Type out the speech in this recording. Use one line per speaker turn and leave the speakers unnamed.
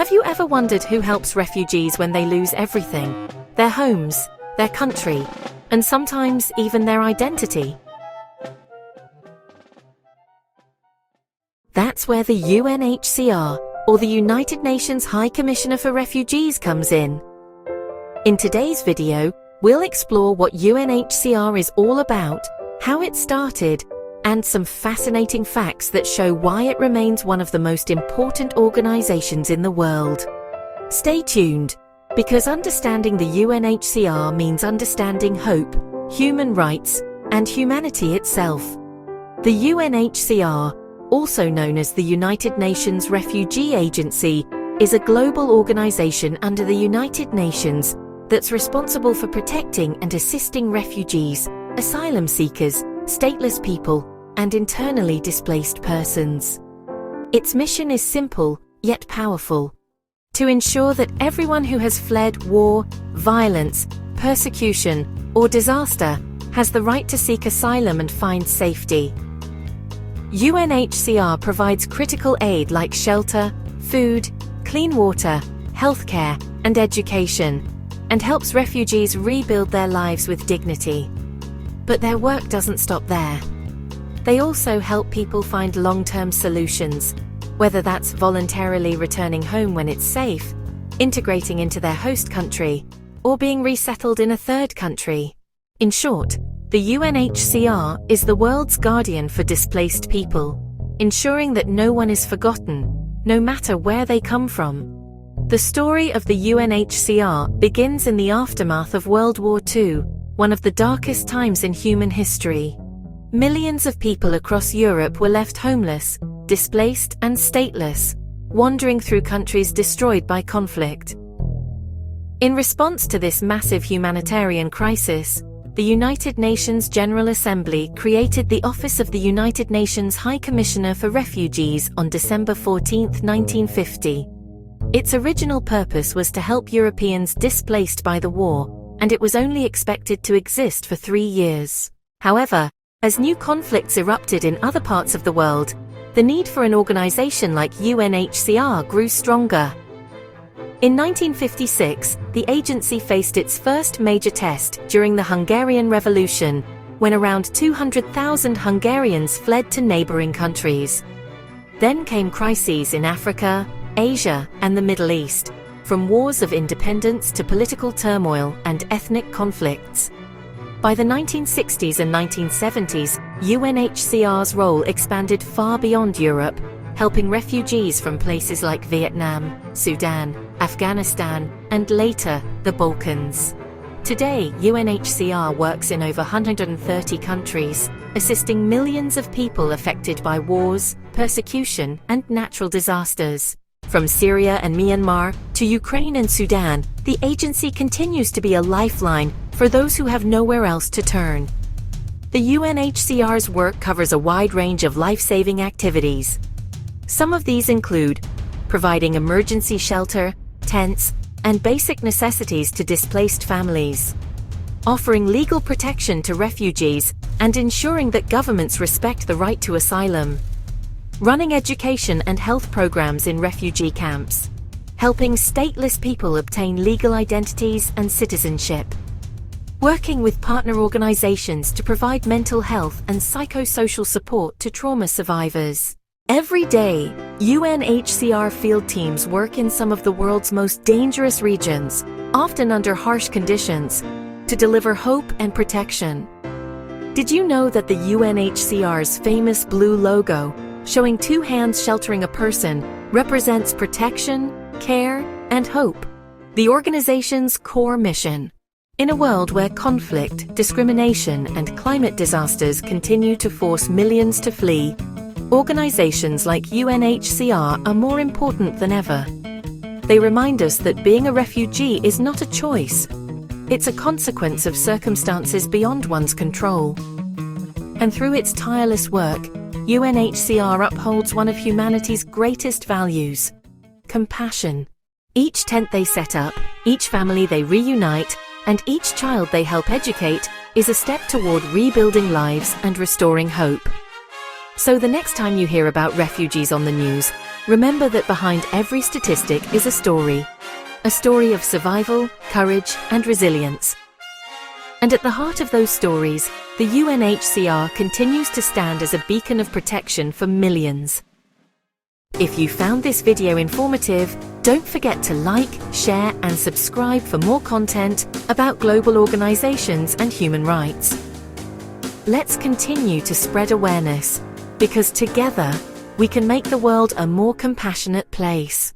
Have you ever wondered who helps refugees when they lose everything? Their homes, their country, and sometimes even their identity? That's where the UNHCR, or the United Nations High Commissioner for Refugees, comes in. In today's video, we'll explore what UNHCR is all about, how it started, and some fascinating facts that show why it remains one of the most important organizations in the world. Stay tuned, because understanding the UNHCR means understanding hope, human rights, and humanity itself. The UNHCR, also known as the United Nations Refugee Agency, is a global organization under the United Nations that's responsible for protecting and assisting refugees, asylum seekers, stateless people, and internally displaced persons. Its mission is simple, yet powerful: to ensure that everyone who has fled war, violence, persecution, or disaster has the right to seek asylum and find safety. UNHCR provides critical aid like shelter, food, clean water, healthcare, and education, and helps refugees rebuild their lives with dignity. But their work doesn't stop there. They also help people find long-term solutions, whether that's voluntarily returning home when it's safe, integrating into their host country, or being resettled in a third country. In short, the UNHCR is the world's guardian for displaced people, ensuring that no one is forgotten, no matter where they come from. The story of the UNHCR begins in the aftermath of World War II, one of the darkest times in human history. Millions of people across Europe were left homeless, displaced, and stateless, wandering through countries destroyed by conflict. In response to this massive humanitarian crisis, the United Nations General Assembly created the Office of the United Nations High Commissioner for Refugees on December 14, 1950. Its original purpose was to help Europeans displaced by the war, and it was only expected to exist for 3 years. However, as new conflicts erupted in other parts of the world, the need for an organization like UNHCR grew stronger. In 1956, the agency faced its first major test during the Hungarian Revolution, when around 200,000 Hungarians fled to neighboring countries. Then came crises in Africa, Asia, and the Middle East, from wars of independence to political turmoil and ethnic conflicts. By the 1960s and 1970s, UNHCR's role expanded far beyond Europe, helping refugees from places like Vietnam, Sudan, Afghanistan, and later, the Balkans. Today, UNHCR works in over 130 countries, assisting millions of people affected by wars, persecution, and natural disasters. From Syria and Myanmar to Ukraine and Sudan, the agency continues to be a lifeline for those who have nowhere else to turn. The UNHCR's work covers a wide range of life-saving activities. Some of these include providing emergency shelter, tents, and basic necessities to displaced families, offering legal protection to refugees, and ensuring that governments respect the right to asylum, running education and health programs in refugee camps, helping stateless people obtain legal identities and citizenship, working with partner organizations to provide mental health and psychosocial support to trauma survivors. Every day, UNHCR field teams work in some of the world's most dangerous regions, often under harsh conditions, to deliver hope and protection. Did you know that the UNHCR's famous blue logo, showing two hands sheltering a person, represents protection, care, and hope? The organization's core mission. In a world where conflict, discrimination, and climate disasters continue to force millions to flee, organizations like UNHCR are more important than ever. They remind us that being a refugee is not a choice. It's a consequence of circumstances beyond one's control. And through its tireless work, UNHCR upholds one of humanity's greatest values: compassion. Each tent they set up, each family they reunite, and each child they help educate is a step toward rebuilding lives and restoring hope. So the next time you hear about refugees on the news, remember that behind every statistic is a story. A story of survival, courage, and resilience. And at the heart of those stories, the UNHCR continues to stand as a beacon of protection for millions. If you found this video informative, don't forget to like, share, and subscribe for more content about global organizations and human rights. Let's continue to spread awareness, because together, we can make the world a more compassionate place.